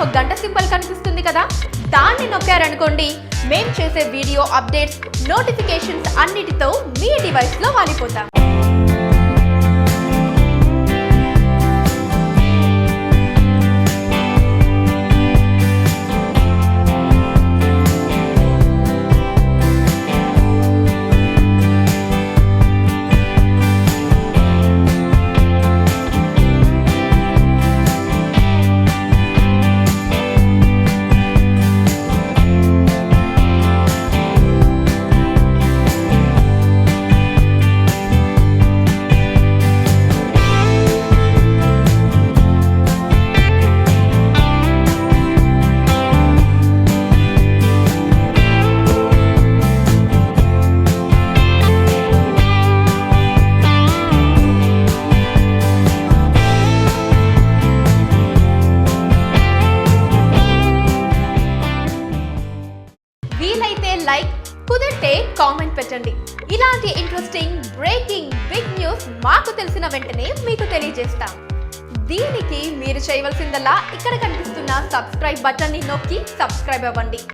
ఒక గంట సింబల్ కనిపిస్తుంది కదా, దాన్ని నొక్కారనుకోండి మేం చేసే వీడియో అప్డేట్స్, నోటిఫికేషన్స్ అన్నిటితో మీ డివైస్లో వాలిపోతాం. వీలైతే లైక్, కుదిరితే కామెంట్ పెట్టండి. ఇలాంటి ఇంట్రెస్టింగ్, బ్రేకింగ్, బిగ్ న్యూస్ మాకు తెలిసిన వెంటనే మీకు తెలియజేస్తాం. దీనికి మీరు చేయవలసిందల్లా ఇక్కడ కనిపిస్తున్న సబ్స్క్రైబ్ బటన్ని నొక్కి సబ్స్క్రైబ్ అవ్వండి.